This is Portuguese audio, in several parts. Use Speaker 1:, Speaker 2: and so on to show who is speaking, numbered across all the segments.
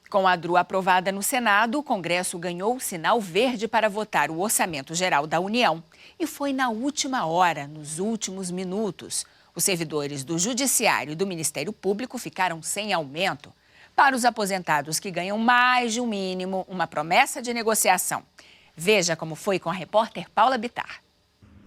Speaker 1: Com a DRU aprovada no Senado, o Congresso ganhou o sinal verde para votar o Orçamento Geral da União. E foi na última hora, nos últimos minutos. Os servidores do Judiciário e do Ministério Público ficaram sem aumento. Para os aposentados que ganham mais de um mínimo, uma promessa de negociação. Veja como foi com a repórter Paula Bittar.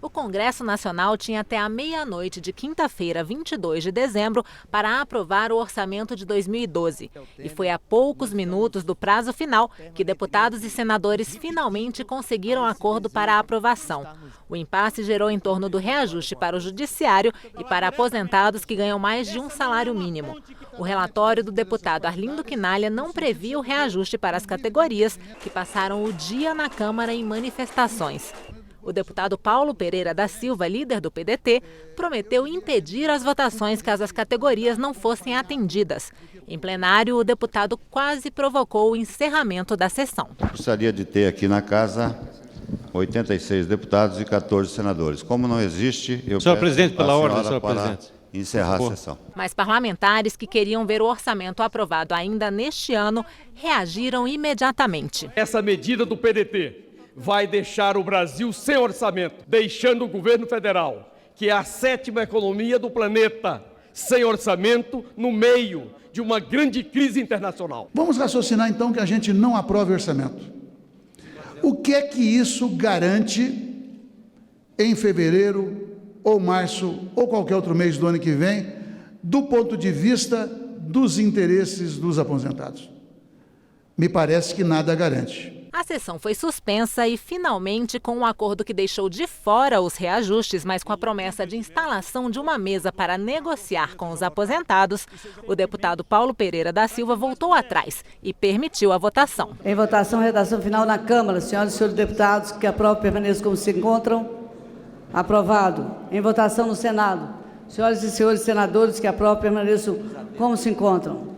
Speaker 2: O Congresso Nacional tinha até a meia-noite de quinta-feira, 22 de dezembro, para aprovar o orçamento de 2012. E foi a poucos minutos do prazo final que deputados e senadores finalmente conseguiram acordo para a aprovação. O impasse gerou em torno do reajuste para o Judiciário e para aposentados que ganham mais de um salário mínimo. O relatório do deputado Arlindo Quinalha não previa o reajuste para as categorias que passaram o dia na Câmara em manifestações. O deputado Paulo Pereira da Silva, líder do PDT, prometeu impedir as votações caso as categorias não fossem atendidas. Em plenário, o deputado quase provocou o encerramento da sessão.
Speaker 3: Gostaria de ter aqui na casa 86 deputados e 14 senadores. Como não existe, eu
Speaker 4: senhor
Speaker 3: peço
Speaker 4: presidente, pela ordem,
Speaker 3: senhora
Speaker 4: senhor
Speaker 3: para
Speaker 4: presidente.
Speaker 3: Encerrar a sessão.
Speaker 2: Mas parlamentares que queriam ver o orçamento aprovado ainda neste ano reagiram imediatamente.
Speaker 5: Essa medida do PDT vai deixar o Brasil sem orçamento, deixando o governo federal, que é a 7ª economia do planeta, sem orçamento no meio de uma grande crise internacional.
Speaker 6: Vamos raciocinar então que a gente não aprove orçamento. O que é que isso garante em fevereiro ou março ou qualquer outro mês do ano que vem, do ponto de vista dos interesses dos aposentados? Me parece que nada garante.
Speaker 2: A sessão foi suspensa e, finalmente, com um acordo que deixou de fora os reajustes, mas com a promessa de instalação de uma mesa para negociar com os aposentados, o deputado Paulo Pereira da Silva voltou atrás e permitiu a votação.
Speaker 7: Em votação, redação final na Câmara. Senhoras e senhores deputados, que aprovam permaneçam como se encontram. Aprovado. Em votação no Senado. Senhoras e senhores senadores, que aprovam permaneçam como se encontram.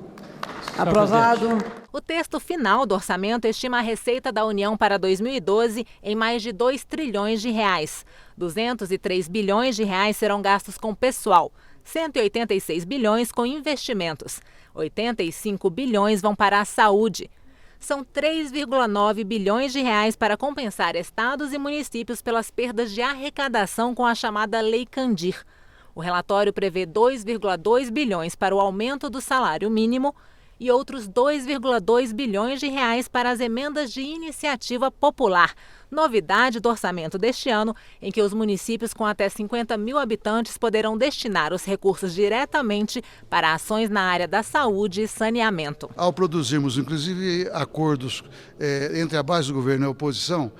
Speaker 7: Aprovado.
Speaker 2: O texto final do orçamento estima a receita da União para 2012 em mais de 2 trilhões de reais. 203 bilhões de reais serão gastos com pessoal, 186 bilhões com investimentos, 85 bilhões vão para a saúde. São 3,9 bilhões de reais para compensar estados e municípios pelas perdas de arrecadação com a chamada Lei Candir. O relatório prevê 2,2 bilhões para o aumento do salário mínimo e outros 2,2 bilhões de reais para as emendas de iniciativa popular, novidade do orçamento deste ano, em que os municípios com até 50 mil habitantes poderão destinar os recursos diretamente para ações na área da saúde e saneamento.
Speaker 6: Ao produzirmos, inclusive, acordos entre a base do governo e a oposição,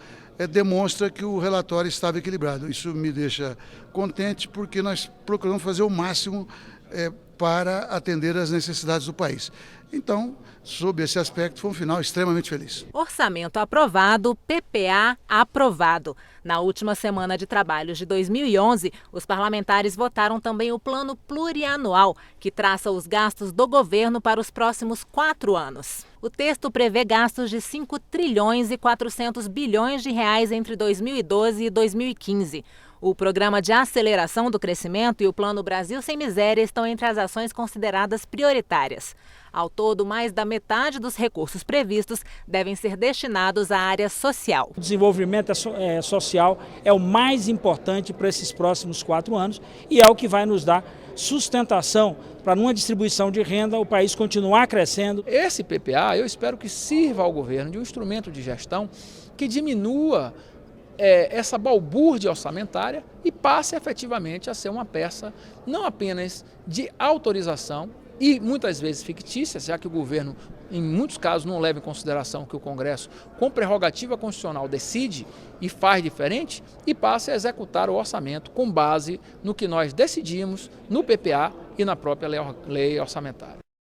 Speaker 6: demonstra que o relatório estava equilibrado. Isso me deixa contente porque nós procuramos fazer o máximo para atender às necessidades do país. Então, sob esse aspecto, foi um final extremamente feliz.
Speaker 2: Orçamento aprovado, PPA aprovado. Na última semana de trabalhos de 2011, os parlamentares votaram também o Plano Plurianual, que traça os gastos do governo para os próximos 4 anos. O texto prevê gastos de 5 trilhões e 400 bilhões de reais entre 2012 e 2015. O Programa de Aceleração do Crescimento e o Plano Brasil Sem Miséria estão entre as ações consideradas prioritárias. Ao todo, mais da metade dos recursos previstos devem ser destinados à área social.
Speaker 8: O desenvolvimento social é o mais importante para esses próximos 4 anos e é o que vai nos dar sustentação para, numa distribuição de renda, o país continuar crescendo.
Speaker 9: Esse PPA, eu espero que sirva ao governo de um instrumento de gestão que diminua essa balbúrdia orçamentária e passe efetivamente a ser uma peça não apenas de autorização e muitas vezes fictícia, já que o governo, em muitos casos, não leva em consideração que o Congresso, com prerrogativa constitucional, decide e faz diferente, e passe a executar o orçamento com base no que nós decidimos no PPA e na própria lei orçamentária.